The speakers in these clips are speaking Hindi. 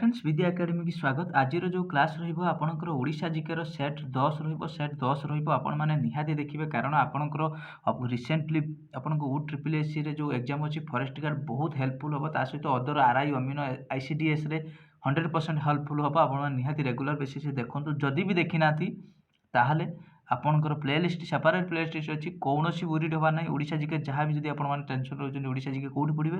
फ्रेंड्स विद्या एकेडमी की स्वागत। आज जो क्लास रहिबो आपनकर ओडिशा जीके रो सेट 10 रहिबो सेट 10 रहिबो आपण माने निहाती देखिबे कारण आपनकर रिसेंटली आपनको UEESC रे जो एग्जाम अछि फॉरेस्ट गार्ड बहुत हेल्पफुल होबो ता सहित अदर आरआई अमीनो आईसीडीएस रे 100% हेल्पफुल होबो। आपण निहाती रेगुलर बेसिस देखंतु जदी भी देखि नाथि ताहले आपनकर प्लेलिस्ट सेपरेट प्लेलिस्ट अछि कोनोसी बुरी होबा नै। ओडिशा जीके जहाँ भी जदी आपण माने टेंशन रहउछन ओडिशा जीके कोठी पढिबे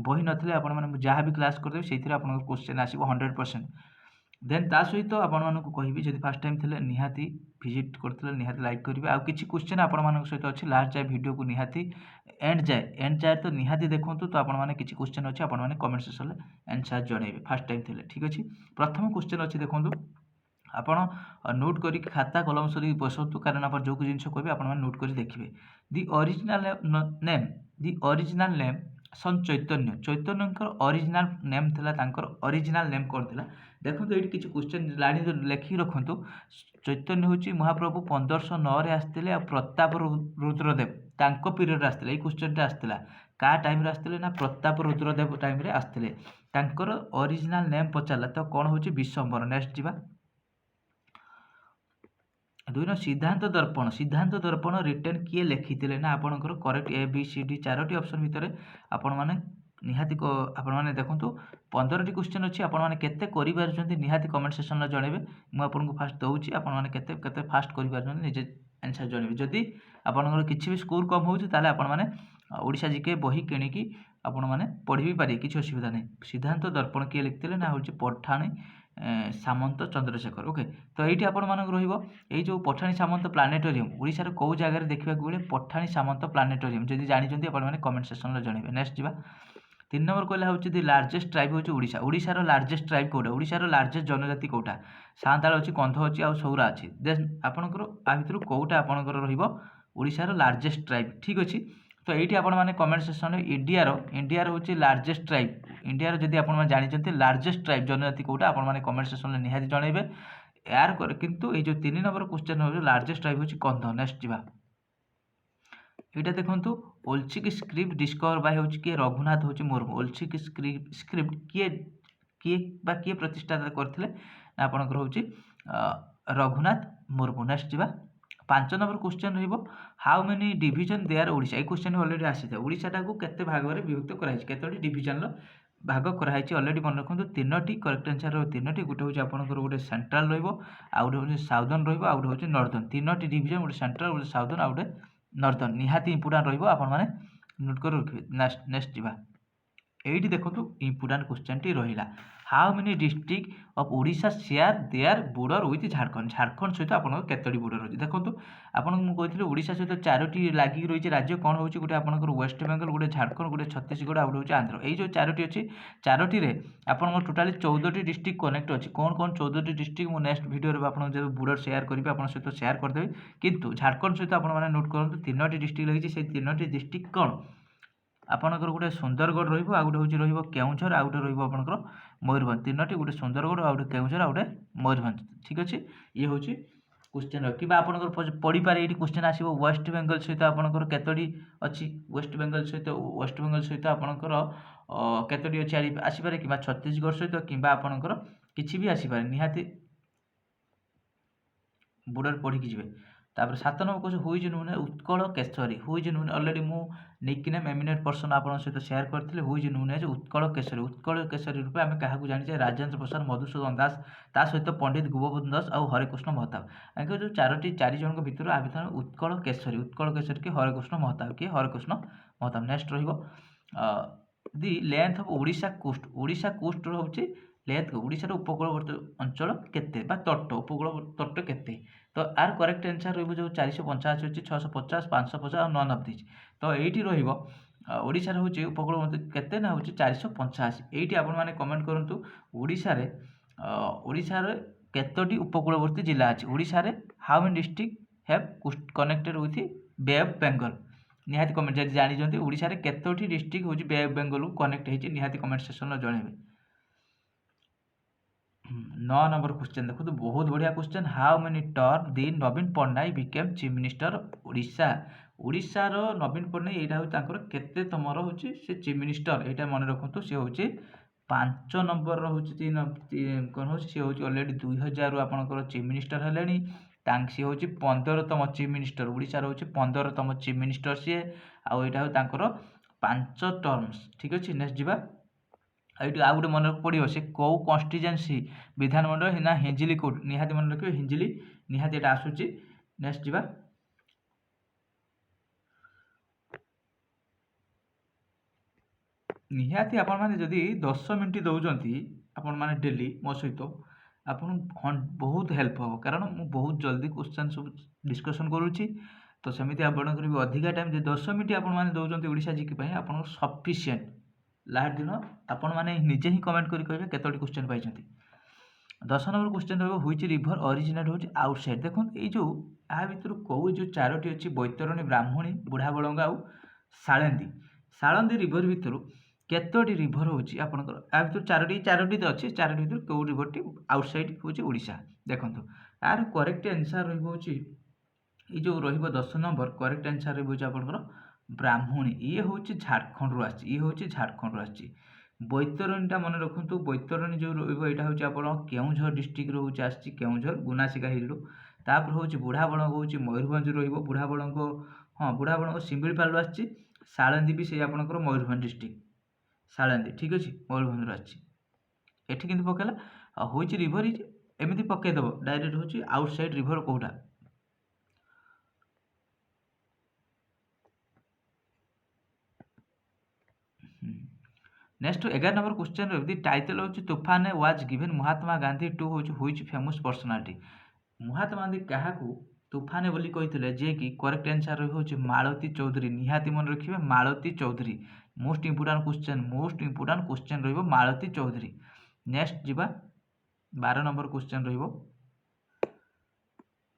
बही नथले आपण माने जहाँ भी क्लास करदेबे सेथिरे आपण क्वेश्चन आसीबो 100%। देन ता सहित आपण मानकु कहिबी जदी फर्स्ट टाइम थिले निहाती विजिट करथिले निहाती लाइक करिवे। आ किछि क्वेश्चन आपण मानक सहित अछि लास्ट जाय वीडियो को निहाती एंड जाय तो निहाती देखंतु। तो आपण माने किछि क्वेश्चन अछि आपण माने कमेंट सेक्शन रे आंसर जणेबे फर्स्ट टाइम थिले। ठीक अछि, प्रथम क्वेश्चन अछि देखंतु आपण नोट करी खाता कलम सरी बसतु कारण आपण जो जिंस कहबे आपण माने नोट करी देखिबे। दी ओरिजिनल नेम सन चैतन्य चैतन्यकर ओरिजिनल नेम थिला तांकर ओरिजिनल नेम कोन थिला देखंतु। एठी किछि क्वेश्चन लाइन लेखि रखंतु। चैतन्य होची महाप्रभु 1509 रे आस्थिले आ प्रताप रुद्रदेव तांको पीरियड आस्थिले। ए क्वेश्चन टा आस्थिला का टाइम रे आस्थिले ना प्रताप रुद्रदेव टाइम रे आस्थिले। तांकर ओरिजिनल नेम पचाला तो कोन होची विश्वम्बर। नेक्स्ट जिबा दुई सिद्धांत दर्पण रिटर्न किए लिखिथिले ना आपनकर correct A B C D चारोटी ऑप्शन भितरे आपण माने निहाती को आपण माने देखंतु 15 टी क्वेश्चन अछि। आपण माने केते करि पारछन्ती निहाती कमेंट सेक्शन रे जणेबे। मु आपनको फास्ट दउची आपण माने केते केते फास्ट करि पारछन्ती निजे आंसर जणेबे। जदी आपनकर किछि भी स्कोर कम होउची ताले आपण माने ओडिशा जीके बही किनि की आपण माने पढि भी पारे किछि असुविधा नै। सिद्धांत दर्पण किए लिखिथिले ना होची पठाणी सामंत चंद्रशेखर। ओके, तो ये आपण मानक रहिबो ए जो पठाणी सामंत प्लानेटोरियम ओडिशा रे को जगह रे देखिबा गुले पठाणी सामंत प्लानेटोरियम जदी जानि जंती आपण माने कमेंट सेक्शन रे जणेबे। नेक्स्ट जिबा 3 नंबर कहला होची दी लार्जेस्ट ट्राइब होची ओडिशा। ओडिशा रो लार्जेस्ट ट्राइब कोडा ओडिशा रो लार्जेस्ट जनजाति कोटा सांताल होची कंध होची आ सौरा अछि। देन आपनकर आ भितरु कोटा आपनकर रहिबो ओडिशा रो लार्जेस्ट ट्राइब। ठीक अछि, तो एठी आपण माने कमेंट सेक्शन रे इंडिया रो होची लार्जेस्ट ट्राइब। इंडिया रो जदी आपण माने जानि जंती लार्जेस्ट ट्राइब जनजाति कोटा आपण माने कमेंट सेक्शन रे निहाती जणेबे यार कर। किंतु ए जो 3 नंबर क्वेश्चन हो लार्जेस्ट ट्राइब होची कंध। नेक्स्ट जिबा एटा देखंतु ओलचिक स्क्रिप्ट डिस्कवर बाय होची के रघुनाथ होची मुर्मू। ओलचिक स्क्रिप्ट किए बा किए प्रतिष्ठा करथिले ना आपनकर होची रघुनाथ मुर्मू। नेक्स्ट जिबा 5 नंबर क्वेश्चन रहिबो how many division there Odisha. ए क्वेश्चन ऑलरेडी आसीथे ओडिशा टाको केते भाग रे विभक्त कराइछ केतोटी डिवीजन लो भाग कराइछ ऑलरेडी मन रखंतु। 3टी करेक्ट आंसर रो 3टी गुटे होची आपनकर गुटे सेंट्रल रहिबो आ गुटे होची साउदर्न रहिबो आ गुटे होची नॉर्दर्न। 3टी डिवीजन गुटे सेंट्रल गुटे साउदर्न आ गुटे नॉर्दर्न निहाती इंपोर्टेंट रहिबो आपण माने नोट कर रखिबे। नेक्स्ट जिबा एठी देखंतु इंपोर्टेंट क्वेश्चन टी रहिला how many district of Odisha share their border with Jharkhand. Jharkhand सहित आपन केतोटी बॉर्डर होची देखंतु। आपन मु कहिथिले ओडिशा सहित 4टी लागि रहिछि राज्य कोन होची गुटे आपनकर वेस्ट बेंगल गुटे झारखंड गुटे छत्तीसगढ़ आ गुटे होची आंध्र। एई जो 4टी अछि 4टी रे आपन टोटली 14टी डिस्ट्रिक्ट कनेक्ट अछि। कोन 14टी डिस्ट्रिक्ट मु नेक्स्ट वीडियो रे आपन जे बॉर्डर शेयर करिबे आपन सहित शेयर कर देबे। किंतु झारखंड सहित आपन माने नोट करंतु 3टी डिस्ट्रिक्ट लागिछि। से 3टी डिस्ट्रिक्ट कोन आपनकर गुटे सुंदरगढ़ रहिबो आ गुटे होची रहिबो केउंझर आ गुटे रहिबो आपनकर मयूरभंज। 3टी गुटे सुंदरगढ़ आ गुटे केउंझर आ गुटे मयूरभंज। ठीक अछि, ये होची क्वेश्चन रखि बा आपनकर पढि पारे। एठी क्वेश्चन आसीबो वेस्ट बेंगल सहित आपनकर केतोडी अछि। वेस्ट बेंगल सहित आपनकर केतोडी अछि आसी पारे किबा छत्तीसगढ़ सहित किबा आपनकर किछि भी आसी पारे निहाती बॉर्डर पढि कि जिवे। तापर 7 नंबर क्वेश्चन हुई जे नुने उत्कल केशरी। हुई जे नुने ऑलरेडी मु निकनेम एमिनेट पर्सन आपन सहित शेयर करथिले। हुई जे नुने जे उत्कल केशरी रूपे आमे काहाकू जानि जे राजेंद्र प्रसाद मधुसूदन दास ता सहित पंडित गोपबंधु दास आ हरेकृष्ण महताब। आके जो 4 जनक भितर आ भितर उत्कल केशरी के हरेकृष्ण महताब के हरेकृष्ण महताब। नेक्स्ट रहिबो the length of Odisha coast होची लेंथ ओडिशा रो उपकूलवर्ती अंचल केते बा तट उपकूल तट केते। तो आर करेक्ट आंसर रहिबो जो 485 होची 650 550 और 9 ऑफ दिस। तो एठी रहिबो ओडिशा रे होची उपकूलवर्ती केते ना होची 485। एठी आपण माने कमेंट करंतु ओडिशा रे केतोटी उपकूलवर्ती जिला अछि। ओडिशा रे how many district have connected with bay of Bengal. निहाती कमेंट जदि जानि जंती ओडिशा रे केतोटी डिस्ट्रिक्ट होची बे ऑफ बंगाल कनेक्ट हेची निहाती कमेंट सेक्शन रे जणेबे। 9 नंबर क्वेश्चन देखो तो बहुत बढ़िया question how many term the Naveen Patnaik became chief minister Odisha. Odisha रो नवीन पट्टनायक एटा हो तांकर केते तमरो होची से चीफ मिनिस्टर एटा मन रखंतु से होची 5 नंबर रोचे कौन हो सी हूँ अलरेडी 2000 आपंकर चीफ मिनिस्टर है सी हूँ 15तम चीफ मिनिस्टर ओडिशार हूँ 15तम चीफ मिनिस्टर सी आईटा हूँ 5 टर्म्स ठीक अच्छे। नेक्स्ट जावा ये आउ गए मन पड़ो से कौ कन्स्टिट्यूएंसी विधानमंडल ना हिंजिली कोड निहाती मन रखिए हिंजिली निहाती यहाँ आसूची। नेक्स्ट जावा निहाती आपण मैंने जदि 10 मिनट दौरान आपण मैंने डेली मो सहित आपन बहुत हेल्प हम कारण मुझे बहुत जल्दी क्वेश्चन सब डिस्कसन करुच्ची तो सेमती आपंकर भी अधिका टाइम 10 मिनट आपने दौरान ओडिशा जीके आप सफिसीयंट लास्ट दिन आपण मैंने निजे ही कमेंट करें केतोटी क्वेश्चन पाई। 10 नंबर क्वेश्चन रहा व्हिच रिवर ऑरिजिनेट होची आउटसाइड देखो ये जो आ भितर कौ जो चारोटी अच्छी बैतरणी ब्राह्मणी बुढ़ा बड़ंगा आउ साळंदी साळंदी रिवर भितर केतोटी रिवर होची आपनकर आ भितर चारोटी तो अच्छे चारोटी भितर कौ रिवरटी आउटसाइड होची ओडिशा देखो यार करेक्ट आंसर रही ये जो रहिबो 10 नंबर करेक्ट आंसर रही आपनकर ब्राह्मणी ये हूँ झारखंड रु आसी ये हूँ झारखंड रु आसी। बैतरणीटा मन रखु बैतरणी जो रहा हूँ आप केउझर डिस्ट्रिक्ट रोचे आसी केउझर गुनासिका हिलू तापर हूँ बुढ़ा बड़ंग हूँ मयूरभंज रुढ़ा बड़ंग हाँ बुढ़ा बड़ंग शिमिलीपाल आसी साळंदी भी से आपंकर मयूरभंज डिस्ट्रिक्ट साळंदी ठीक अच्छे मयूरभंज आसी एठी किंतु पकेला हूँ रिभर एमती पकईदेव डायरेक्ट हूँ आउटसाइड रिभर कौटा। Next 11 number question the title हूँ तूफान was given Mahatma Gandhi to हूँ which famous personality Mahatma Gandhi क्या तूफान बोली कही जे कि करेक्ट आंसर रही हूँ मालती चौधरी निहाती मन रखिए मालती चौधरी मोस्ट इंपोर्टाट क्वेश्चन रही मालती चौधरी। नेक्स्ट जीवा 12 नंबर क्वेश्चन रही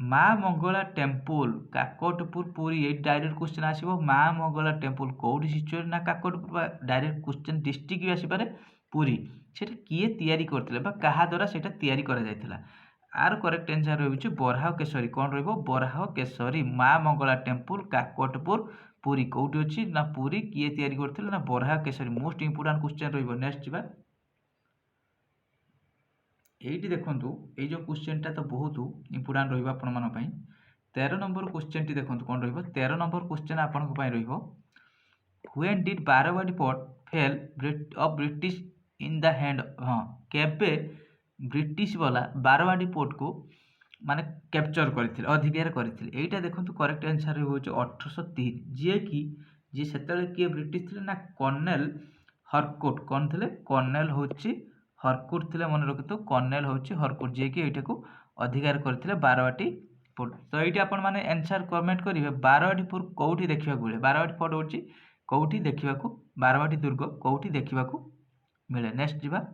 माँ मंगला टेम्पल काकटपुर पुरी ये डायरेक्ट क्वेश्चन आसो माँ मंगला टेम्पल कौटी सिचुएट ना काकटपुर डायरेक्ट क्वेश्चन डिस्ट्रिक्ट भी आसपे पुरी से किए तैयारी करते क्या द्वारा से तैयारी करा आर करेक्ट आंसर रही बराह केशरी कौन रही बराह केशरी माँ मंगला टेम्पल काकटपुर पुरी कौटी अच्छी ना पुरी किए तैयारी करते ना बराह केशरी मोस्ट इंपोर्टाट क्वेश्चन रही। नेक्स्ट जीवा ये देखूँ ये जो क्वेश्चनटा तो बहुत इंपोर्टाट रही आपण मान 13 नंबर क्वेश्चन टी देखो कौन रही 13 नंबर क्वेश्चन आपण व्हेन डिड बारवाडी port fall of British in the hand हाँ केबे ब्रिटिश वाला बारवाडी पोर्ट को माने कैप्चर करथिल अधिकार करथिल एटा देखो करेक्ट आंसर हो 1803 जे कि जे सेतले किए ब्रिटिश थे ना कर्नेल हरकोट कौन थे कर्नेल होची हरकोट थे मन रखि तो कर्नेल होची हरकोट जे कि एटा को अधिकार करथिले बारवाटी पोर्ट। तो ये आपण माने आंसर कमेंट करिवे बारवाटी पोर्ट कोठी देखिबा मिले बारवाटी पोर्ट होची कोठी देखिबा को बारवाटी दुर्ग कोठी देखिबा को मिले। नेक्स्ट जीवा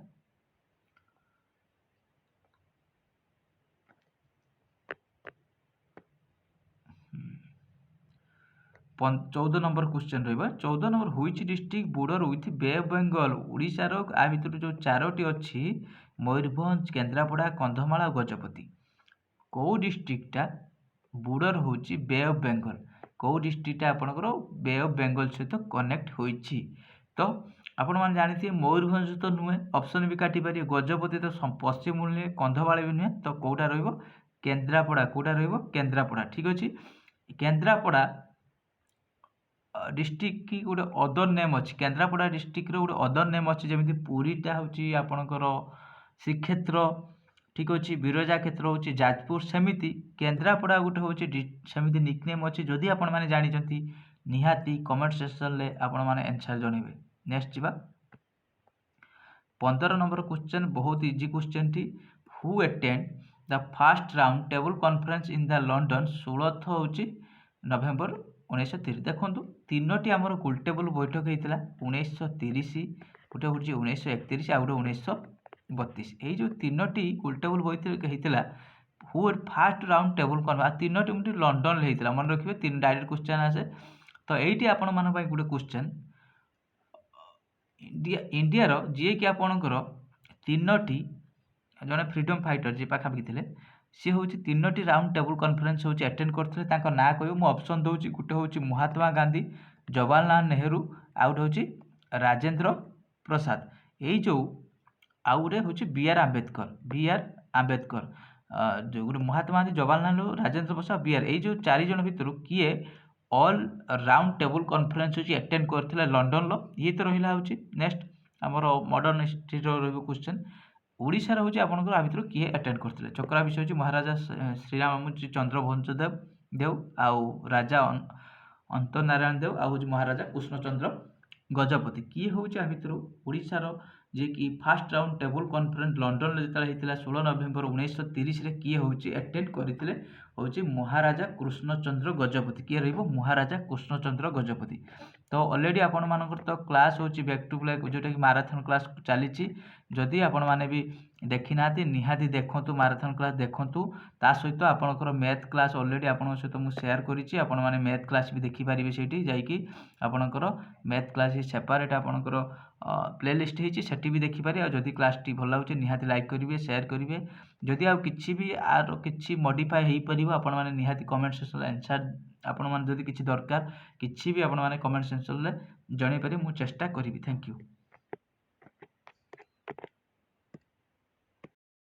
14 नंबर क्वेश्चन रहा 14 number which district border with bay of Bengal ओडिशार आ भितर जो चारोटी अच्छी मयूरभंज केन्द्रापड़ा कंधमाल गजपति कौ डिस्ट्रिक्टा बॉर्डर हूँ बे ऑफ बेंगल कौ डिस्ट्रिक्टा आपंकर बे ऑफ बेंगल सहित कनेक्ट होइछि। तो आपण मैंने जानी मयूरभंज तो नुहे ऑप्शन भी काटी पारे गजपति तो पश्चिम नुहे कंधमाल भी नुहे तो कौटा केन्द्रापड़ा कौटा केन्द्रापड़ा ठीक अच्छे केन्द्रापड़ा डिस्ट्रिक्ट की गोटे अदर नेम अच्छी केन्द्रापड़ा डिस्ट्रिक्ट गोटे अदर नेम अच्छी जमी पुरीटा हूँ आपणकर श्रीक्षेत्र ठीक अच्छे बिरजा क्षेत्र हूँ जाजपुर सेमती केन्द्रापड़ा गोटे हूँ सेमती निकनेम अच्छी जदि आपण मैंने जानी निहाती कमेंट सेक्शन में आपण मैंने आंसर जनइबे। नेक्स्ट जीवा 15 नंबर क्वेश्चन बहुत easy question T who attend the first round table conference in the London 16 हूँ नवेम्बर 1930 देखो तीनोटी आमर गोल टेबल बैठक होता 1930 गोटे हूँ 1931 आ गए 1932 ये जो तीनोटी गोल टेबल बैठक होता हु फास्ट राउंड टेबल कॉन्फ्रेंस तीनोटी मुझे लंडन होता मन रखिए तीन डायरेक्ट क्वेश्चन आसे। तो ये आपण मान गोटे क्वेश्चन इंडिया जी कि आपणकर तीनोटी जड़े फ्रीडम फाइटर जी पाखापाखि थे सी हूँ तीनोटी राउंड टेबल कॉन्फ्रेंस हूँ अटेंड करते ना कह मुझे ऑप्शन दूसरी गोटे हूँ महात्मा गांधी जवाहरलाल नेहरू आ गए हूँ राजेंद्र प्रसाद। यही जो आउ गोटे हूँ बी आर आम्बेडकर जो गोटे महात्मा गांधी जवाहरलाल नेहरू राजेंद्र प्रसाद बी आर जो 4 जन भितर किए ऑल राउंड टेबल कॉन्फ्रेंस हूँ अटेंड करथिला लंडन लो ये तो रहिला हूँ नेक्स्ट आमर मॉडर्न हिस्ट्री क्वेश्चन ओडिशा हूँ आपंकर आ भितर किए अटेंड करथिले चक्रा विषय हूँ महाराजा श्रीराम चंद्र भंजदेव देव आउ राजा अंतनारायण देव आउ महाराजा कृष्णचंद्र गजपति किए हूँ आ भितर ओडिशार जे कि fast round table conference London जो 16 नवेम्बर 1930 किए हूँ अटेंड करते हूँ महाराजा कृष्णचंद्र गजपति किए रही महाराजा कृष्णचंद्र गजपति तो ऑलरेडी आपण मानकर तो क्लास हूँ बैक टू ब्लैक जोटा कि माराथन क्लास चली जदि आपण मैंने भी देखी ना निहाती देखूँ माराथन क्लास देखूँ ता सहित आपंकर मैथ क्लास ऑलरेडी आपण सहित मुझे सेयार करी आपण मैंने मैथ क्लास भी देखिपारे से जाकि आपंकर मैथ क्लास सेपरेट आपंकर प्लेलिस्ट होती भी देखिपारे जदि क्लासटी भल लगे निहाती लाइक करेंगे सेयार करेंगे जदि आउ किसी भी आर किसी मॉडिफाई हो पार आपण मैंने निहाती कमेंट सेक्शन आंसर आपण मैंने जदि किसी दरकार किसी भी आपण मैंने कमेंट सेक्शन में जनईपारे मुझे चेष्टा करी। Thank you.